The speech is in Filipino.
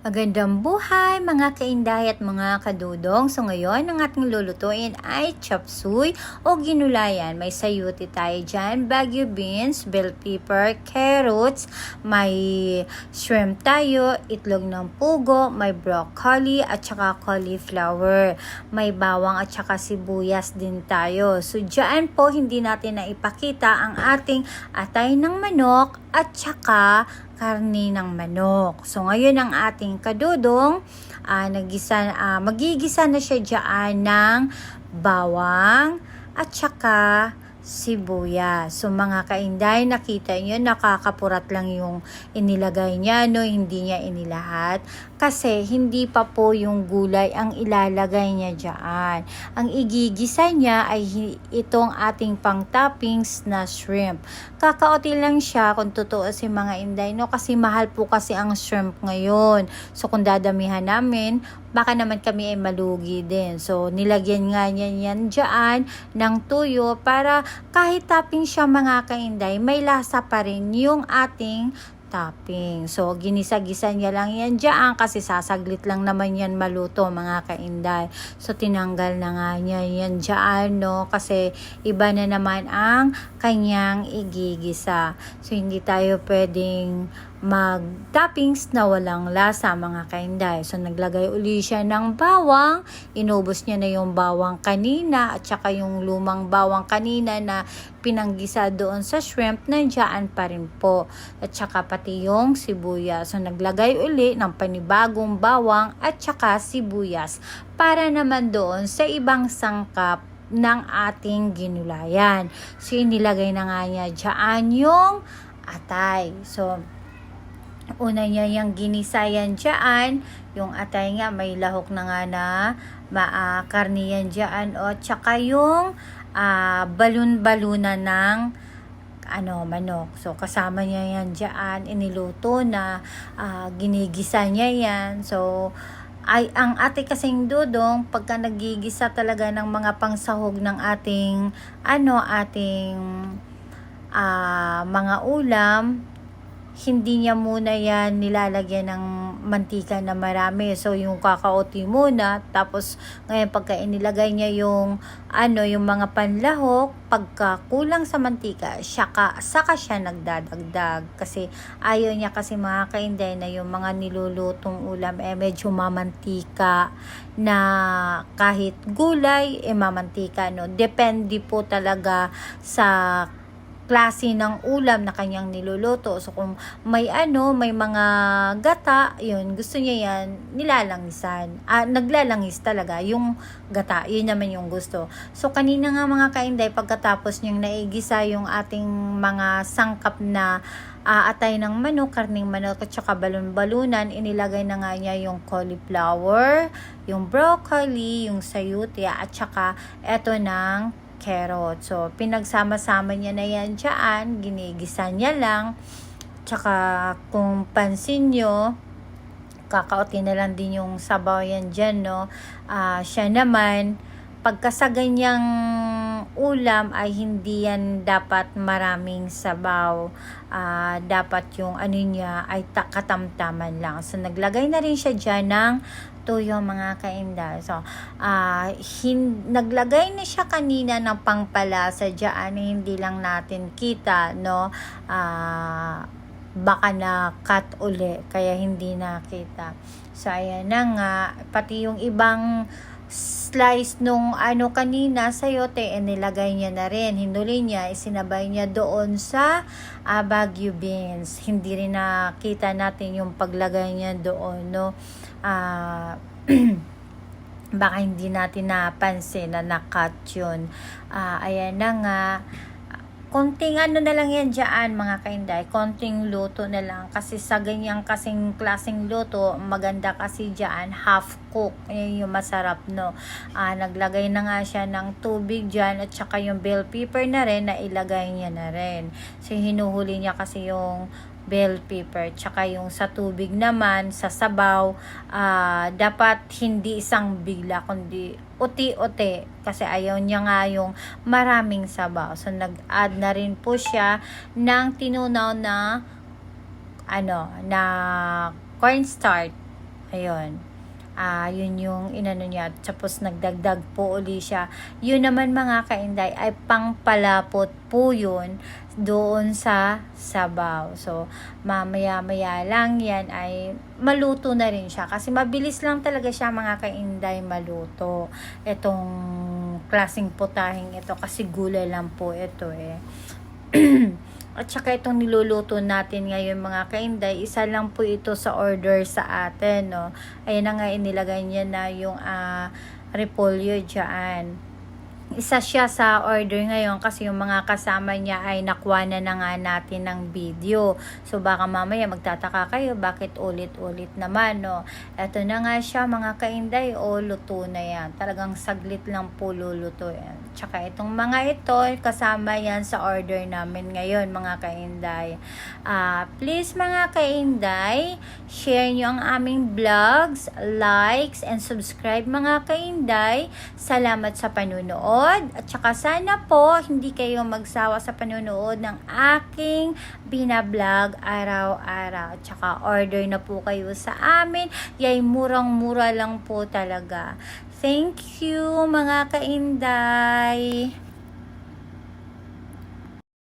Magandang buhay mga kainday at mga kadudong. So ngayon, ang ating lulutuin ay chop suey o ginulayan. May sayuti tayo dyan, bagu beans, bell pepper, carrots, may shrimp tayo, itlog ng pugo, may broccoli at saka cauliflower. May bawang at saka sibuyas din tayo. So dyan po, hindi natin na ipakita ang ating atay ng manok at saka karne ng manok. So ngayon ang ating kadudong, magigisa na siya dyan ng bawang at saka sibuyas. So mga kainday, nakita nyo, nakakapurat lang yung inilagay niya, no? Hindi niya inilahat. Kasi hindi pa po yung gulay ang ilalagay niya dyan. Ang igigisa niya ay itong ating pang toppings na shrimp. Kakaunti lang siya kung totoo si mga inday, no? Kasi mahal po kasi ang shrimp ngayon. So kung dadamihan namin, baka naman kami ay malugi din. So nilagyan nga niya yan dyan ng tuyo para kahit topping siya mga kainday, may lasa pa rin yung ating topping. So, ginisa-gisa niya lang yan dyan kasi sasaglit lang naman yan maluto mga kainday. So, tinanggal na nga niya yan dyan, no? Kasi iba na naman ang kanyang igigisa. So, hindi tayo pwedeng mag-toppings na walang lasa mga kainday. So, naglagay uli siya ng bawang. Inubos niya na yung bawang kanina at saka yung lumang bawang kanina na pinanggisa doon sa shrimp, nandiyan pa rin po. At saka pati yung sibuyas. So, naglagay uli ng panibagong bawang at saka sibuyas para naman doon sa ibang sangkap ng ating ginulayan. So, inilagay na nga niya dyan yung atay. So, una niya yung ginisayan dyan, yung atay nga may lahok na nga na karne yan dyan, o tsaka yung balon-balunan ng manok. So kasama niya yan dyan, iniluto na, ginigisa niya yan. So ang ate kasing dudong, pagka nagigisa talaga ng mga pangsahog ng ating mga ulam, hindi niya muna yan nilalagyan ng mantika na marami. So, yung kakaoti muna. Tapos, ngayon pagka inilagay niya yung mga panlahok, pagka kulang sa mantika, saka siya nagdadagdag. Kasi, ayaw niya kasi mga kainday na yung mga nilulutong ulam, medyo mamantika na kahit gulay, mamantika, no? Depende po talaga sa klase ng ulam na kanyang niluluto. So kung may mga gata, yun, gusto niya yan nilalangisan. Naglalangis talaga yung gata, yun naman yung gusto. So kanina nga mga kainday, pagkatapos niyang naigisa yung ating mga sangkap na atay ng manok, karning manok at saka balon-balunan, inilagay na nga niya yung cauliflower, yung broccoli, yung sayuti at saka eto ng carrot. So, pinagsama-sama niya na yan dyan. Ginigisa niya lang. Tsaka, kung pansin nyo, kakauti na lang din yung sabaw yan dyan, no? Siya naman, pagka sa ganyang ulam ay hindi yan dapat maraming sabaw. Dapat yung niya ay katamtaman lang. So, naglagay na rin siya dyan ng tuyo mga kainday. So, naglagay na siya kanina ng pangpalasa dyan, hindi lang natin kita, no? Baka na cut uli, kaya hindi nakita. So, ayan na nga, pati yung ibang slice nung kanina sayote, nilagay niya na rin. Hinuli niya, isinabay niya doon sa bagu beans. Hindi rin nakita natin yung paglagay niya doon, no? Baka hindi natin napansin na nakat yun. Ayan na nga. Konting na lang yan dyan mga kainday. Konting luto na lang. Kasi sa ganyang kasing klaseng luto, maganda kasi dyan, half cook. Yan yung masarap, no? Naglagay na nga siya ng tubig dyan at saka yung bell pepper na rin na ilagay niya na rin. So, hinuhuli niya kasi yung bell pepper, tsaka yung sa tubig naman, sa sabaw, dapat hindi isang bigla, kundi uti-uti, kasi ayaw niya nga yung maraming sabaw. So, nag-add na rin po siya ng tinunaw na na cornstarch. Ayun. Yun yung inano niya. Tapos nagdagdag po uli siya. Yun naman mga kainday ay pangpalapot po yun doon sa sabaw. So, mamaya-maya lang yan ay maluto na rin siya. Kasi mabilis lang talaga siya mga kainday maluto. Itong klaseng putahing ito kasi gulay lang po ito eh. At saka itong niluluto natin ngayon mga kainday, isa lang po ito sa order sa atin, no. Ayun na nga, inilagay niya na yung repolyo dyan. Isa siya sa order ngayon kasi yung mga kasama niya ay nakuha na nga natin ng video. So baka mamaya magtataka kayo bakit ulit-ulit naman, no. Eto na nga siya mga kainday, luto na yan. Talagang saglit lang po luluto yan. Tsaka itong mga ito, kasama yan sa order namin ngayon mga kainday. Please mga kainday, share nyo ang aming vlogs, likes, and subscribe mga kainday. Salamat sa panunood. At saka sana po hindi kayo magsawa sa panunood ng aking binablog araw-araw. At saka order na po kayo sa amin. Yay, murang-mura lang po talaga. Thank you mga kainday.